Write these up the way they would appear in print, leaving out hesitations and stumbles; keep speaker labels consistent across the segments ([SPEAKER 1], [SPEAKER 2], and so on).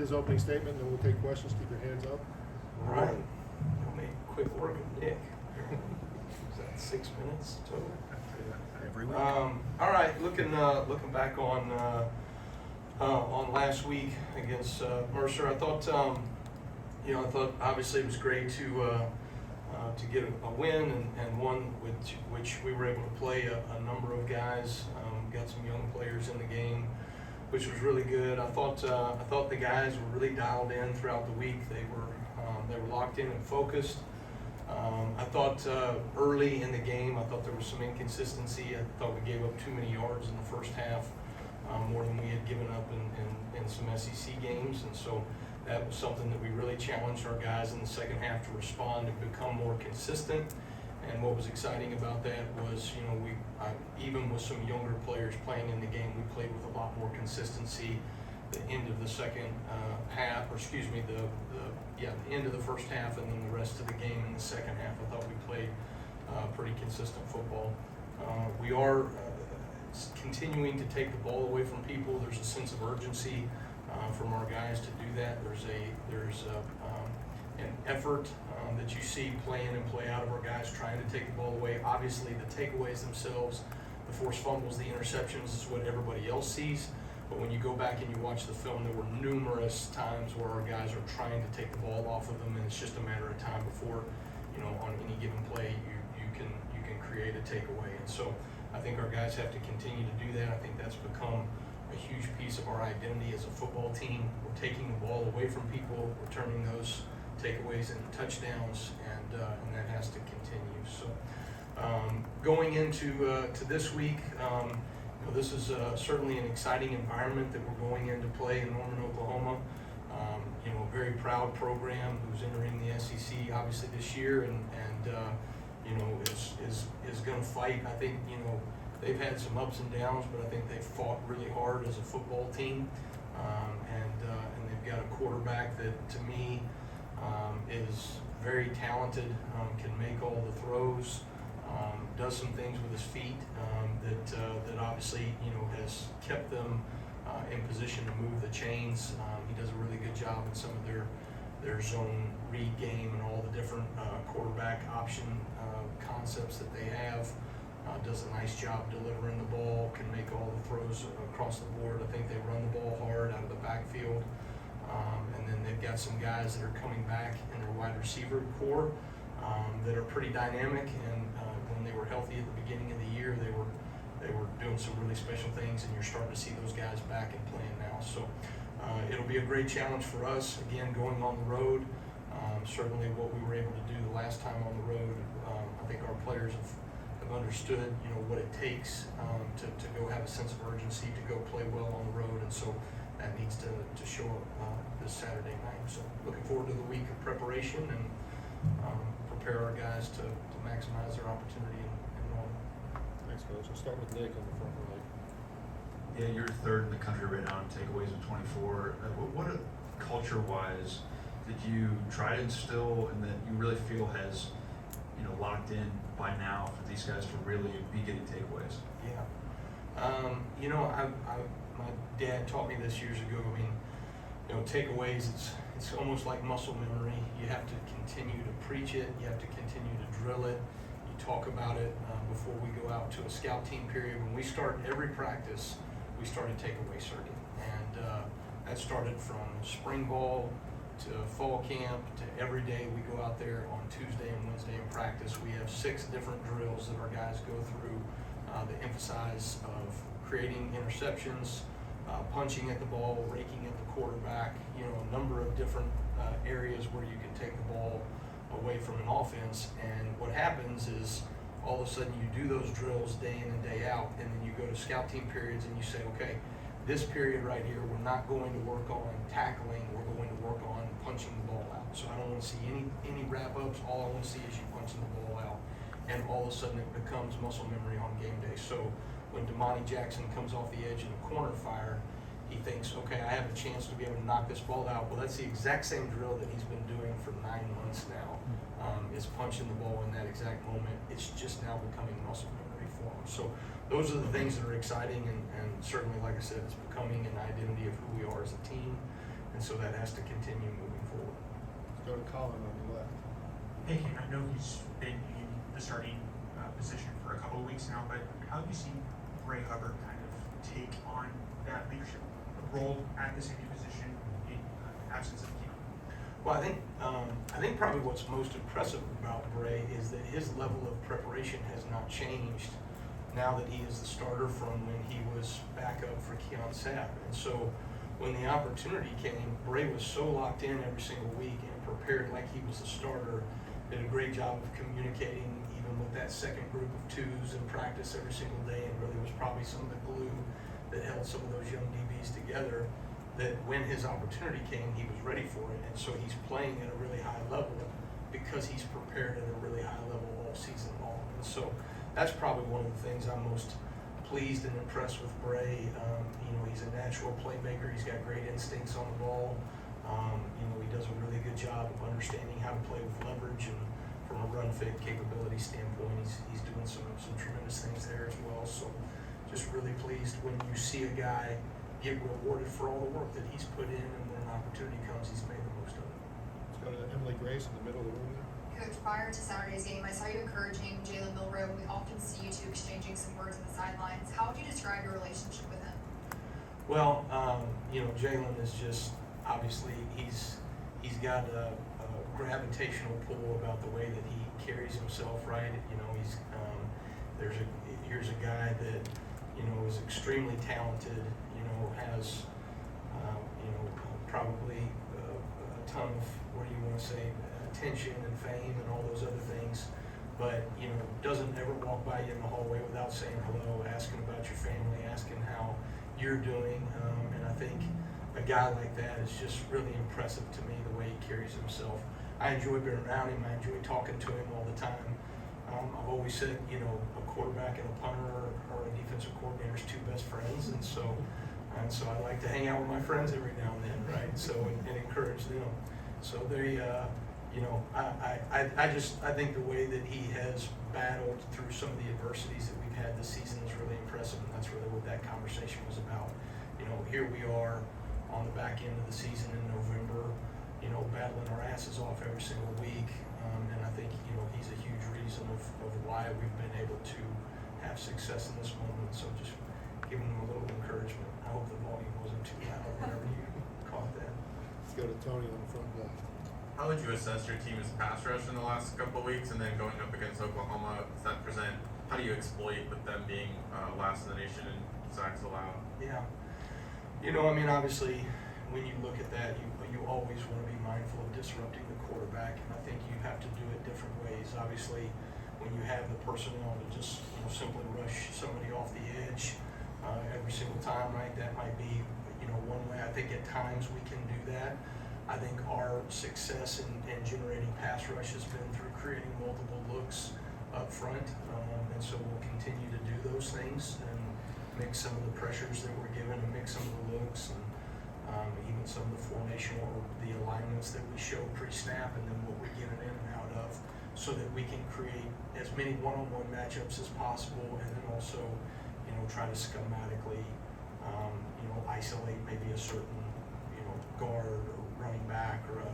[SPEAKER 1] his opening statement, and then we'll take questions. Keep your hands up.
[SPEAKER 2] All right. You'll make quick work of Nick. Is that 6 minutes total?
[SPEAKER 1] Every week.
[SPEAKER 2] All right. Looking back on last week against Mercer, I thought obviously it was great to get a win and one which we were able to play a number of guys, got some young players in the game, which was really good. I thought the guys were really dialed in throughout the week. They were locked in and focused. I thought early in the game, I thought there was some inconsistency. I thought we gave up too many yards in the first half, more than we had given up in some SEC games, and so that was something that we really challenged our guys in the second half to respond and become more consistent. And what was exciting about that was, even with some younger players playing in the game, we played with a lot more consistency. The end of the second half, or excuse me, the end of the first half, and then the rest of the game in the second half, I thought we played pretty consistent football. We are continuing to take the ball away from people. There's a sense of urgency from our guys to do that. There's an effort that you see play in and play out of our guys trying to take the ball away. Obviously, the takeaways themselves, the forced fumbles, the interceptions is what everybody else sees. But when you go back and you watch the film, there were numerous times where our guys are trying to take the ball off of them, and it's just a matter of time before, on any given play, you can create a takeaway. And so I think our guys have to continue to do that. I think that's become a huge piece of our identity as a football team. We're taking the ball away from people, we're turning those takeaways into touchdowns, and that has to continue. So going into to this week, this is certainly an exciting environment that we're going into play in Norman, Oklahoma. A very proud program who's entering the SEC obviously this year, and is going to fight. I think they've had some ups and downs, but I think they've fought really hard as a football team, and they've got a quarterback that to me is very talented, can make all the throws, does some things with his feet that obviously has kept them in position to move the chains. He does a really good job in some of their zone read game and all the different quarterback option concepts that they have. Does a nice job delivering the ball, can make all the throws across the board. I think they run the ball hard out of the backfield. And then they've got some guys that are coming back in their wide receiver core that are pretty dynamic. And when they were healthy at the beginning of the year, they were doing some really special things, and you're starting to see those guys back and playing now. So it'll be a great challenge for us, again, going on the road. Certainly what we were able to do the last time on the road, I think our players have understood, what it takes to go have a sense of urgency, to go play well on the road, and so that needs to show up this Saturday night. So looking forward to the week of preparation and prepare our guys to maximize their opportunity in Norman.
[SPEAKER 1] Thanks, Coach. I'll start with Nick on the front right.
[SPEAKER 3] Yeah, you're third in the country right now in takeaways with 24. What culture-wise did you try to instill and that you really feel has locked in by now for these guys to really be getting takeaways?
[SPEAKER 2] Yeah. My dad taught me this years ago. Takeaways, it's almost like muscle memory. You have to continue to preach it. You have to continue to drill it. You talk about it before we go out to a scout team period. When we start every practice, we start a takeaway circuit. And that started from spring ball to fall camp to every day we go out there on Tuesday and Wednesday in practice. We have 6 different drills that our guys go through that emphasize of creating interceptions, punching at the ball, raking at the quarterback, a number of different areas where you can take the ball away from an offense. And what happens is all of a sudden you do those drills day in and day out, and then you go to scout team periods and you say, okay, this period right here, we're not going to work on tackling, we're going to work on punching the ball out. So I don't want to see any wrap-ups. All I want to see is you punching the ball out. And all of a sudden it becomes muscle memory on game day. So when Damani Jackson comes off the edge in a corner fire, he thinks, okay, I have a chance to be able to knock this ball out. Well, that's the exact same drill that he's been doing for 9 months now, is punching the ball in that exact moment. It's just now becoming muscle memory for him. So those are the things that are exciting, and certainly, like I said, it's becoming an identity of who we are as a team. and so that has to continue moving forward.
[SPEAKER 1] Let's go to Colin on the left.
[SPEAKER 4] Hey, Ken, I know he's been in the starting position for a couple of weeks now, but how do you see Bray Hubbard kind of take on that leadership role at the safety position in absence of Keon?
[SPEAKER 2] Well, I think probably what's most impressive about Bray is that his level of preparation has not changed now that he is the starter from when he was backup for Keon Sapp. And so when the opportunity came, Bray was so locked in every single week and prepared like he was the starter, did a great job of communicating even with that second group of twos in practice every single day, and really was probably some of the glue that held some of those young DBs together, that when his opportunity came, he was ready for it. And so he's playing at a really high level because he's prepared at a really high level all season long. And so that's probably one of the things I'm most pleased and impressed with Bray. He's a natural playmaker. He's got great instincts on the ball. He does a really good job of understanding how to play with leverage, and from a run fit capability standpoint, he's doing some tremendous things there as well. So just really pleased when you see a guy get rewarded for all the work that he's put in, and when an opportunity comes, he's made the most of it.
[SPEAKER 1] Let's go to Emily Grace in the middle of the room there.
[SPEAKER 5] Coach, prior to Saturday's game, I saw you encouraging Jalen Milroe, and we often see you two exchanging some words on the sidelines. How would you describe your relationship with him?
[SPEAKER 2] Well, Jalen is just, obviously, he's got a gravitational pull about the way that he carries himself, right? Here's a guy that, is extremely talented, has, probably a ton of, what do you want to say, attention and fame and all those other things, but, doesn't ever walk by you in the hallway without saying hello, asking about your family, asking how you're doing, and I think a guy like that is just really impressive to me, the way he carries himself. I enjoy being around him. I enjoy talking to him all the time. I've always said, a quarterback and a punter or a defensive coordinator's two best friends, and so I like to hang out with my friends every now and then, right? So and encourage them. So they, I think the way that he has battled through some of the adversities that we've had this season is really impressive, and that's really what that conversation was about. Here we are on the back end of the season in November, battling our asses off every single week, and I think he's a huge reason of why we've been able to have success in this moment. So just giving him a little encouragement. I hope the volume wasn't too loud whenever you caught that.
[SPEAKER 1] Let's go to Tony on the front left.
[SPEAKER 6] How would you assess your team's pass rush in the last couple of weeks, and then going up against Oklahoma? Does that present? How do you exploit with them being last in the nation in sacks allowed?
[SPEAKER 2] Yeah. Obviously, when you look at that, you always want to be mindful of disrupting the quarterback, and I think you have to do it different ways. Obviously, when you have the personnel to just simply rush somebody off the edge every single time, right? That might be one way. I think at times we can do that. I think our success in generating pass rush has been through creating multiple looks up front, and so we'll continue to do those things and mix some of the pressures that we're given, and mix some of the looks, and even some of the formational or the alignments that we show pre-snap, and then what we're getting in and out of, so that we can create as many one-on-one matchups as possible, and then also, try to schematically, isolate maybe a certain, guard or running back or a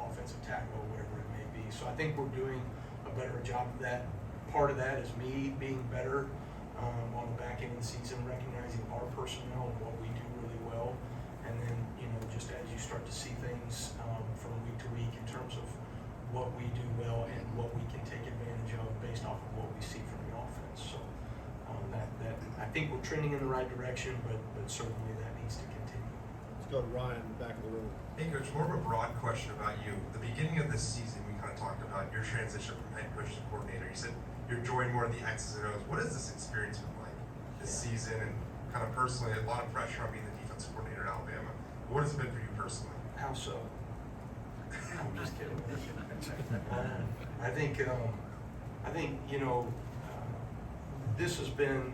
[SPEAKER 2] offensive tackle or whatever it may be. So I think we're doing a better job of that. Part of that is me being better on the back end of the season, recognizing our personnel and what we do really well, and then just as you start to see things from week to week in terms of what we do well and what we can take advantage of based off of what we see from the offense. So that I think we're trending in the right direction, but certainly that needs to continue.
[SPEAKER 1] Let's go to Ryan in the back of the room.
[SPEAKER 7] Hey, Coach, more of a broad question about you. The beginning of this season, we kind of talked about your transition from head coach to coordinator. You said you're enjoying more of the X's and O's. What has this experience been like this season, and kind of personally, a lot of pressure on being the defensive coordinator at Alabama? What has it been for you personally?
[SPEAKER 2] How so? I'm just kidding. I think this has been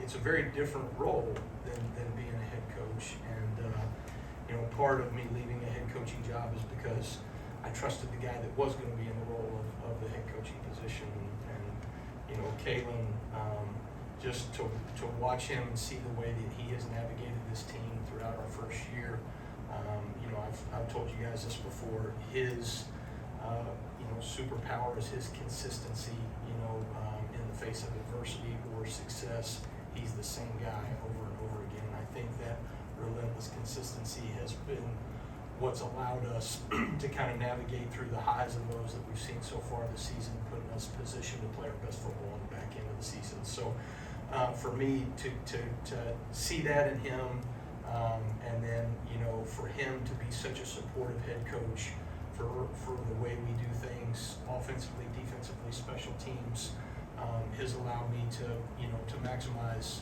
[SPEAKER 2] it's a very different role than being a head coach, and part of me leaving a head coaching job is because I trusted the guy that was going to be in the role of the head coaching position, and Kalen, just to watch him and see the way that he has navigated this team throughout our first year. emphasized this before, his superpower is his consistency, in the face of adversity or success. He's the same guy over and over again. And I think that relentless consistency has been what's allowed us to kind of navigate through the highs and lows that we've seen so far this season, putting us positioned to play our best football on the back end of the season. So for me to see that in him, and then for him to be such a supportive head coach for the way we do things offensively, defensively, special teams, has allowed me to maximize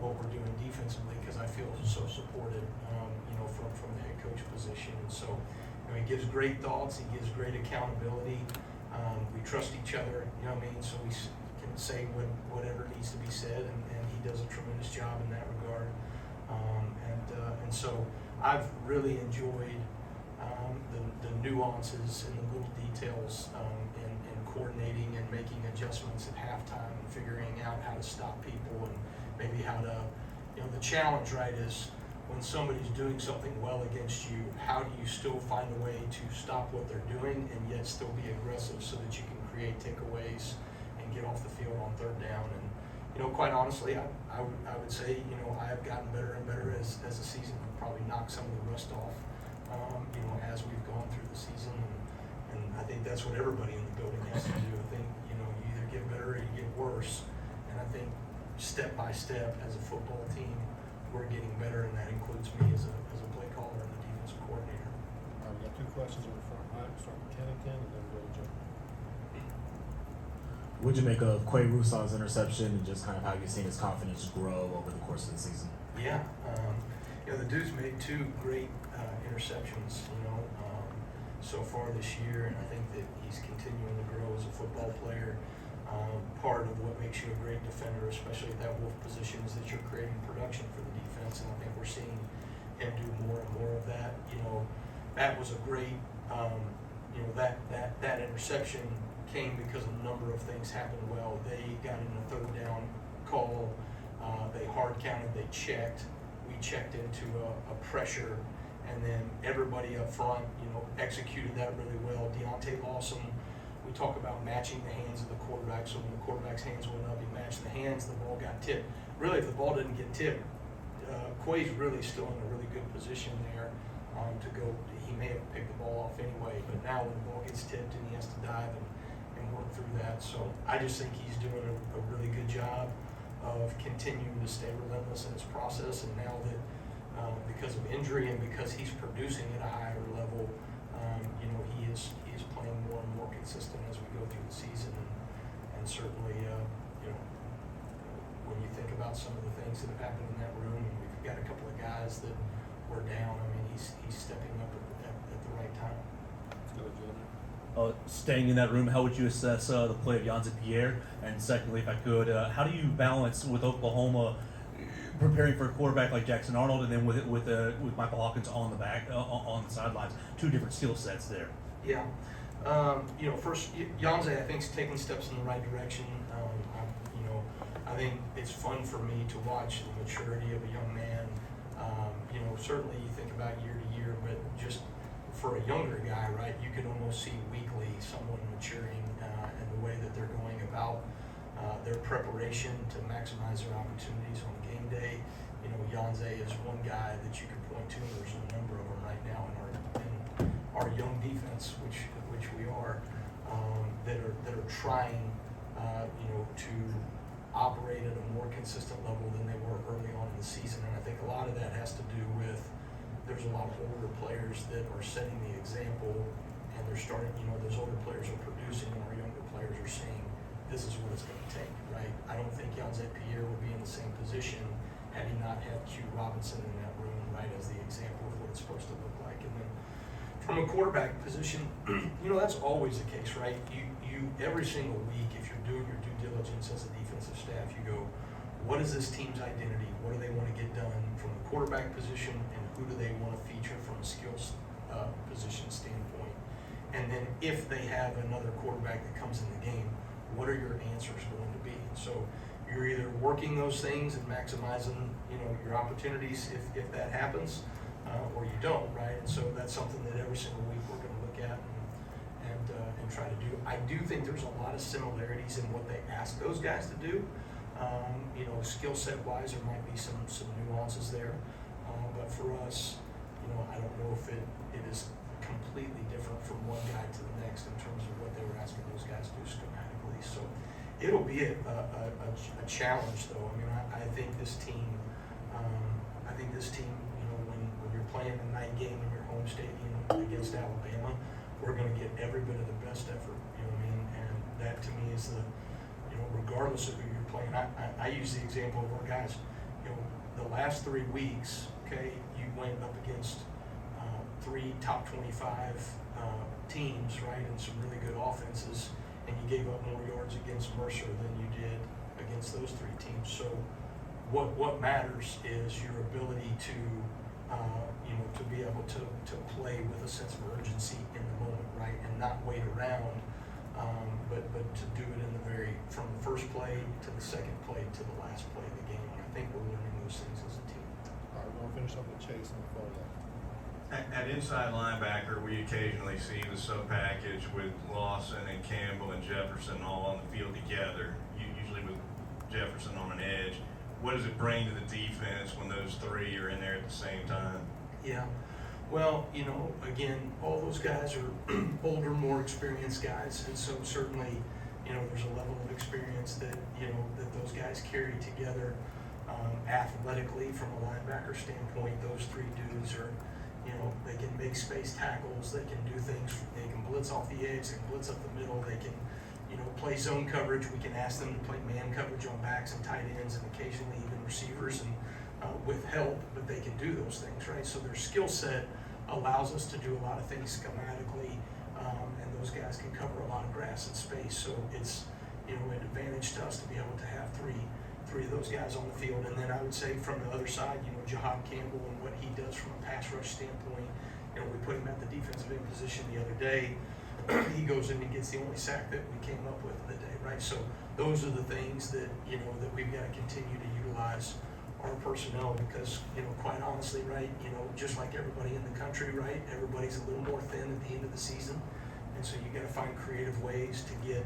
[SPEAKER 2] what we're doing defensively, because I feel so supported from the head coach position. And so he gives great thoughts, he gives great accountability. We trust each other, so we can say whatever needs to be said, and he does a tremendous job in that regard. And so I've really enjoyed the nuances and the little details in coordinating and making adjustments at halftime and figuring out how to stop people, and maybe how to, the challenge, right, is when somebody's doing something well against you, how do you still find a way to stop what they're doing and yet still be aggressive so that you can create takeaways and get off the field on third down. And quite honestly, I would say, I have gotten better and better as the season probably knocked some of the rust off, as we've gone through the season. And I think that's what everybody in the building has to do. I think, you either get better or you get worse. And I think step by step as a football team, we're getting better, and that includes me as a play caller and the defensive coordinator.
[SPEAKER 1] All right, we got 2 questions in the front. All right, start with Kennington and then go to Joe.
[SPEAKER 8] What'd you make of Qua Russaw's interception, and just kind of how you've seen his confidence grow over the course of the season?
[SPEAKER 2] Yeah, the dude's made 2 great interceptions, so far this year, and I think that he's continuing to grow as a football player. Part of what makes you a great defender, especially at that wolf position, is that you're creating production for the defense, and I think we're seeing him do more and more of that. That was a great, that interception came because a number of things happened well. They got in a third down call, they hard counted, they checked, we checked into a pressure, and then everybody up front, executed that really well. Deontay Lawson, we talk about matching the hands of the quarterback, so when the quarterback's hands went up, he matched the hands, the ball got tipped. Really, if the ball didn't get tipped, Quay's really still in a really good position there to go. He may have picked the ball off anyway, but now when the ball gets tipped and he has to dive and work through that. So I just think he's doing a really good job of continuing to stay relentless in his process, and now that because of injury and because he's producing at a higher level, he is playing more and more consistent as we go through the season, and certainly when you think about some of the things that have happened in that room, and we've got a couple of guys that were down. I mean, he's stepping up at the right time.
[SPEAKER 1] Let's go to Joe.
[SPEAKER 9] Staying in that room, how would you assess the play of Yonza Pierre? And secondly, if I could, how do you balance with Oklahoma preparing for a quarterback like Jackson Arnold, and then with Michael Hawkins on the sidelines? 2 different skill sets there.
[SPEAKER 2] Yeah. First, Yonza, I think, is taking steps in the right direction. I think it's fun for me to watch the maturity of a young man. Certainly you think about year to year, but just for a younger guy, right, you can almost see weekly someone maturing in the way that they're going about their preparation to maximize their opportunities on game day. Yonze is one guy that you can point to. There's a number of them right now in our young defense, which we are, that are trying, to operate at a more consistent level than they were early on in the season. And I think a lot of that has to do with there's a lot of older players that are setting the example, and they're starting, those older players are producing, and our younger players are saying, this is what it's going to take, right? I don't think Yonze Pierre would be in the same position had he not had Q Robinson in that room, right, as the example of what it's supposed to look like. And then from a quarterback position, that's always the case, right? You every single week, if you're doing your due diligence as a defensive staff, you go, what is this team's identity? What do they want to get done from the quarterback position, and who do they want to feature from a skills position standpoint? And then if they have another quarterback that comes in the game, what are your answers going to be? So you're either working those things and maximizing, your opportunities if that happens, or you don't, right? And so that's something that every single week we're going to look at and try to do. I do think there's a lot of similarities in what they ask those guys to do. You know, skill set wise, there might be some nuances there, but for us, you know, I don't know if it is completely different from one guy to the next in terms of what they were asking those guys to do schematically. So it'll be a challenge, though. I mean, I think this team, you know, when you're playing a night game in your home stadium against Alabama, we're going to get every bit of the best effort. You know what I mean? And that to me is the, you know, regardless of who you're playing. I use the example of our guys. You know, the last 3 weeks, okay, you went up against 3 top 25 teams, right, and some really good offenses, and you gave up more yards against Mercer than you did against those 3 teams. So what matters is your ability to, you know, to be able to play with a sense of urgency in the moment, right, and not wait around, but to do it in from the first play to the second play to the last play of the game. And I think we're learning those things as a team.
[SPEAKER 1] All right, we're gonna finish up with Chase and before that.
[SPEAKER 10] At inside linebacker, we occasionally see the sub-package with Lawson and Campbell and Jefferson all on the field together, usually with Jefferson on an edge. What does it bring to the defense when those 3 are in there at the same time?
[SPEAKER 2] Yeah. Well, you know, again, all those guys are older, more experienced guys, and so certainly, you know, there's a level of experience that, you know, that those guys carry together athletically from a linebacker standpoint. Those 3 dudes are, you know, they can make space tackles, they can do things, they can blitz off the edge, they can blitz up the middle, they can, you know, play zone coverage. We can ask them to play man coverage on backs and tight ends and occasionally even receivers and with help, but they can do those things, right? So their skill set allows us to do a lot of things schematically, and those guys can cover a lot of grass and space. So it's, you know, an advantage to us to be able to have three of those guys on the field. And then I would say from the other side, you know, Jahad Campbell and what he does from a pass rush standpoint. You know, we put him at the defensive end position the other day. He goes in and gets the only sack that we came up with the day, right? So those are the things that, you know, that we've got to continue to utilize our personnel because, you know, quite honestly, right, you know, just like everybody in the country, right, everybody's a little more thin at the end of the season. And so you got to find creative ways to get,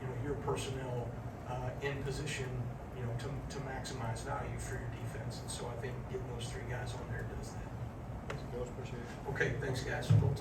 [SPEAKER 2] you know, your personnel in position, you know, to maximize value for your defense. And so I think getting those 3 guys on there does that.
[SPEAKER 1] Thanks, Coach. Appreciate it.
[SPEAKER 2] Okay, thanks guys. Roll Tide.